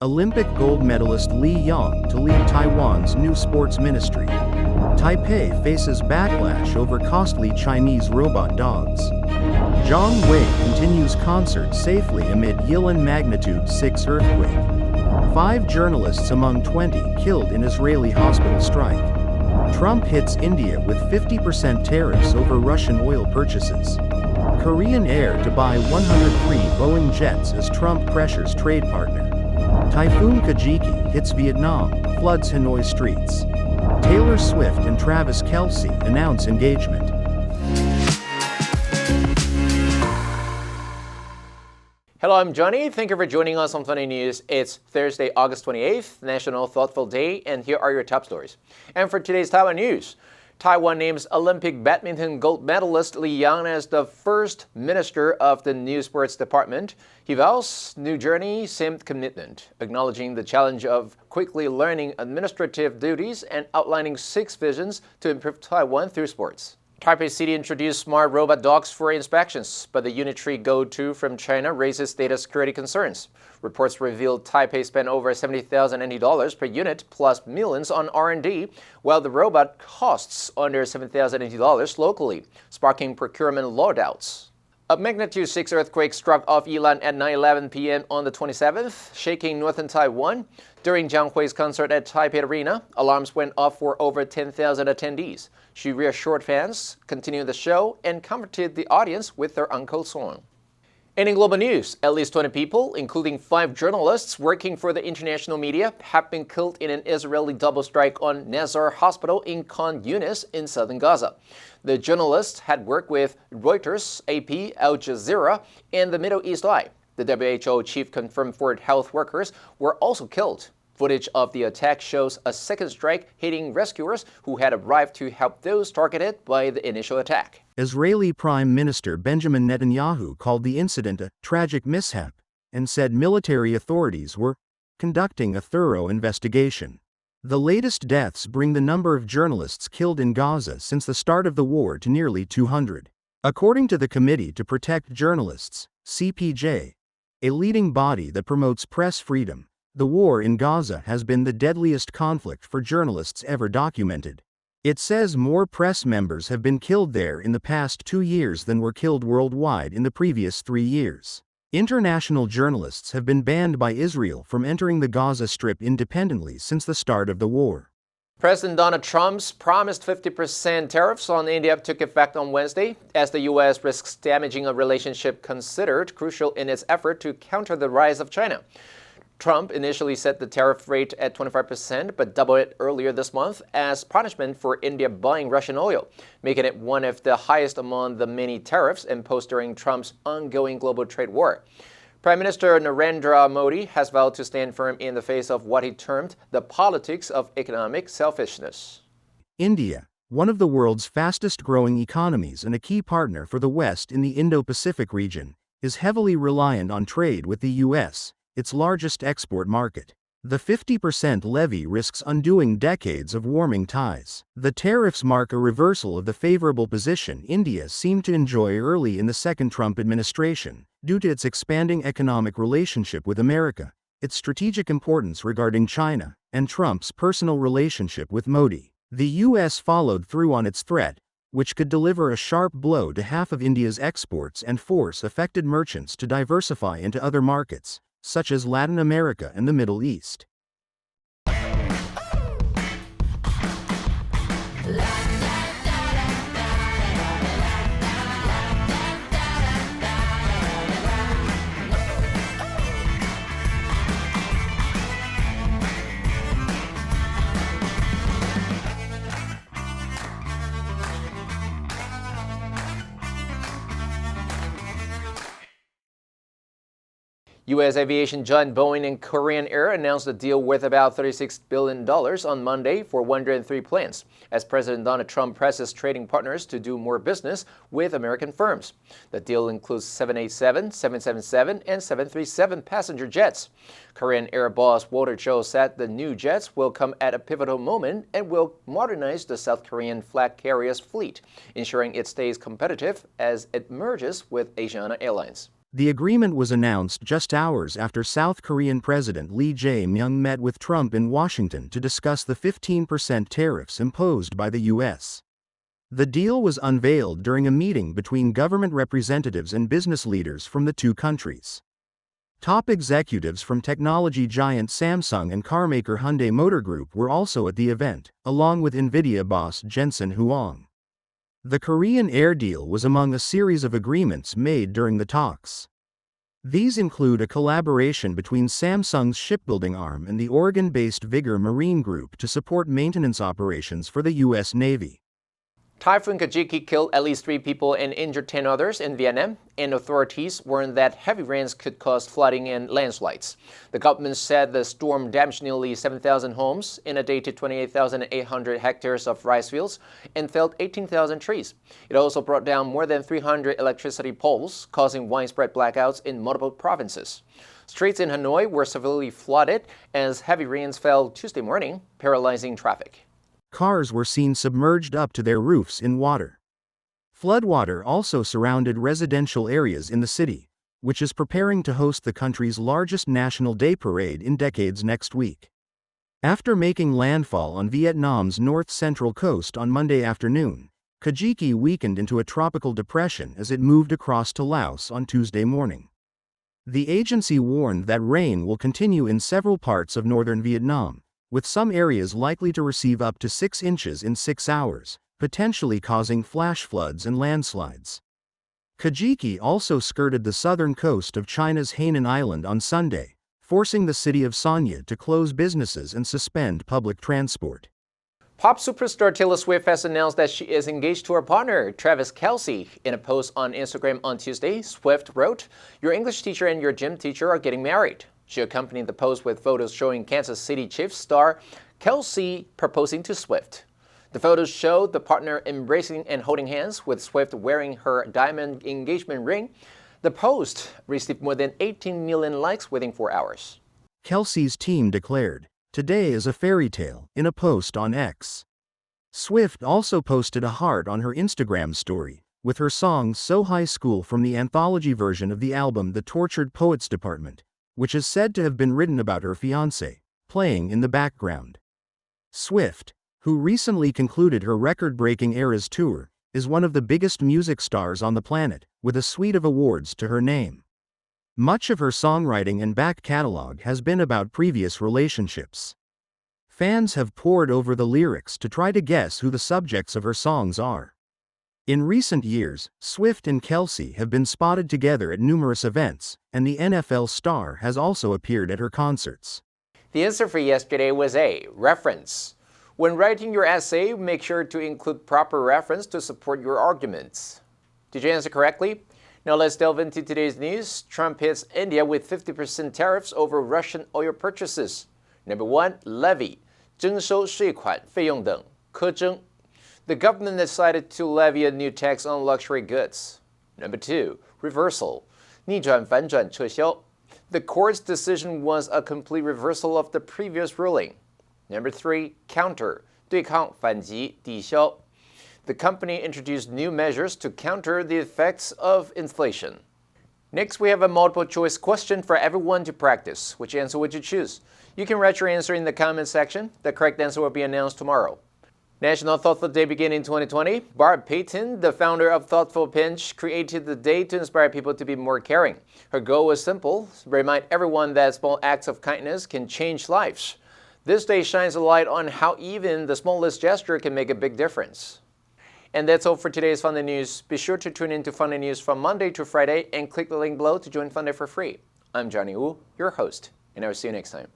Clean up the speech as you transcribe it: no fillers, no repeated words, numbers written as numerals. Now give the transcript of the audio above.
Olympic gold medalist Li Yang to lead Taiwan's new sports ministry. Taipei faces backlash over costly Chinese robot dogs. Jiang continues concert safely amid Yilan magnitude 6 earthquake. 5 journalists among 20 killed in Israeli hospital strike. Trump hits India with 50% tariffs over Russian oil purchases. Korean Air to buy 103 Boeing jets as Trump pressures trade partner. Typhoon Kajiki hits Vietnam, floods Hanoi streets. Taylor Swift and Travis Kelce announce engagement. Hello, I'm Johnny. Thank you for joining us on FUNDAY News. It's Thursday, August 28th, National Thoughtful Day, and here are your top stories. And for today's Taiwan news, Taiwan names Olympic badminton gold medalist Li Yang as the first minister of the new sports department. He vows new journey, same commitment, acknowledging the challenge of quickly learning administrative duties and outlining 6 visions to improve Taiwan through sports. Taipei City introduced smart robot dogs for inspections, but the unitary Go-2 from China raises data security concerns. Reports revealed Taipei spent over $70,000 per unit plus millions on R&D, while the robot costs under $7,000 locally, sparking procurement law doubts. A magnitude 6 earthquake struck off Yilan at 9:11 p.m. on the 27th, shaking northern Taiwan. During Jiang concert at Taipei Arena, alarms went off for over 10,000 attendees. She reassured fans, continued the show, and comforted the audience with her Uncle song. And in global news, at least 20 people, including 5 journalists working for the international media, have been killed in an Israeli double strike on Nazar Hospital in Khan Yunis in southern Gaza. The journalists had worked with Reuters, AP, Al Jazeera, and the Middle East Eye. The WHO chief confirmed 4 health workers were also killed. Footage of the attack shows a second strike hitting rescuers who had arrived to help those targeted by the initial attack. Israeli Prime Minister Benjamin Netanyahu called the incident a tragic mishap and said military authorities were conducting a thorough investigation. The latest deaths bring the number of journalists killed in Gaza since the start of the war to nearly 200. According to the Committee to Protect Journalists, CPJ, a leading body that promotes press freedom, the war in Gaza has been the deadliest conflict for journalists ever documented. It says more press members have been killed there in the past 2 years than were killed worldwide in the previous 3 years. International journalists have been banned by Israel from entering the Gaza Strip independently since the start of the war. President Donald Trump's promised 50% tariffs on India took effect on Wednesday, as the U.S. risks damaging a relationship considered crucial in its effort to counter the rise of China. Trump initially set the tariff rate at 25%, but doubled it earlier this month as punishment for India buying Russian oil, making it one of the highest among the many tariffs imposed during Trump's ongoing global trade war. Prime Minister Narendra Modi has vowed to stand firm in the face of what he termed the politics of economic selfishness. India, one of the world's fastest-growing economies and a key partner for the West in the Indo-Pacific region, is heavily reliant on trade with the U.S., its largest export market. The 50% levy risks undoing decades of warming ties. The tariffs mark a reversal of the favorable position India seemed to enjoy early in the second Trump administration, due to its expanding economic relationship with America, its strategic importance regarding China, and Trump's personal relationship with Modi. The U.S. followed through on its threat, which could deliver a sharp blow to half of India's exports and force affected merchants to diversify into other markets, such as Latin America and the Middle East. U.S. aviation giant Boeing and Korean Air announced a deal worth about $36 billion on Monday for 103 planes, as President Donald Trump presses trading partners to do more business with American firms. The deal includes 787, 777, and 737 passenger jets. Korean Air boss Walter Cho said the new jets will come at a pivotal moment and will modernize the South Korean flag carrier's fleet, ensuring it stays competitive as it merges with Asiana Airlines. The agreement was announced just hours after South Korean President Lee Jae-myung met with Trump in Washington to discuss the 15% tariffs imposed by the U.S. The deal was unveiled during a meeting between government representatives and business leaders from the two countries. Top executives from technology giant Samsung and carmaker Hyundai Motor Group were also at the event, along with Nvidia boss Jensen Huang. The Korean Air deal was among a series of agreements made during the talks. These include a collaboration between Samsung's shipbuilding arm and the Oregon-based Vigor Marine Group to support maintenance operations for the U.S. Navy. Typhoon Kajiki killed at least 3 people and injured 10 others in Vietnam, and authorities warned that heavy rains could cause flooding and landslides. The government said the storm damaged nearly 7,000 homes, inundated 28,800 hectares of rice fields, and felled 18,000 trees. It also brought down more than 300 electricity poles, causing widespread blackouts in multiple provinces. Streets in Hanoi were severely flooded as heavy rains fell Tuesday morning, paralyzing traffic. Cars were seen submerged up to their roofs in water. Floodwater also surrounded residential areas in the city, which is preparing to host the country's largest National Day parade in decades next week. After making landfall on Vietnam's north-central coast on Monday afternoon, Kajiki weakened into a tropical depression as it moved across to Laos on Tuesday morning. The agency warned that rain will continue in several parts of northern Vietnam, with some areas likely to receive up to 6 inches in 6 hours, potentially causing flash floods and landslides. Kajiki also skirted the southern coast of China's Hainan Island on Sunday, forcing the city of Sanya to close businesses and suspend public transport. Pop superstar Taylor Swift has announced that she is engaged to her partner, Travis Kelce. In a post on Instagram on Tuesday, Swift wrote, "Your English teacher and your gym teacher are getting married." She accompanied the post with photos showing Kansas City Chiefs star Kelce proposing to Swift. The photos showed the partner embracing and holding hands, with Swift wearing her diamond engagement ring. The post received more than 18 million likes within 4 hours. Kelce's team declared, "Today is a fairy tale," in a post on X. Swift also posted a heart on her Instagram story, with her song So High School from the anthology version of the album The Tortured Poets Department, which is said to have been written about her fiancé, playing in the background. Swift, who recently concluded her record-breaking Eras tour, is one of the biggest music stars on the planet, with a suite of awards to her name. Much of her songwriting and back catalog has been about previous relationships. Fans have pored over the lyrics to try to guess who the subjects of her songs are. In recent years, Swift and Kelce have been spotted together at numerous events, and the NFL star has also appeared at her concerts. The answer for yesterday was A, reference. When writing your essay, make sure to include proper reference to support your arguments. Did you answer correctly? Now let's delve into today's news. Trump hits India with 50% tariffs over Russian oil purchases. Number 1, levy, 征收税款费用等，苛征. The government decided to levy a new tax on luxury goods. Number 2, reversal, 逆转反转撤销. The court's decision was a complete reversal of the previous ruling. Number 3, counter, 对抗反击抵消. The company introduced new measures to counter the effects of inflation. Next, we have a multiple choice question for everyone to practice. Which answer would you choose? You can write your answer in the comment section. The correct answer will be announced tomorrow. National Thoughtful Day began in 2020. Barb Payton, the founder of Thoughtful Pinch, created the day to inspire people to be more caring. Her goal was simple: remind everyone that small acts of kindness can change lives. This day shines a light on how even the smallest gesture can make a big difference. And that's all for today's FUNDAY News. Be sure to tune in to FUNDAY News from Monday to Friday and click the link below to join FUNDAY for free. I'm Johnny Wu, your host, and I'll see you next time.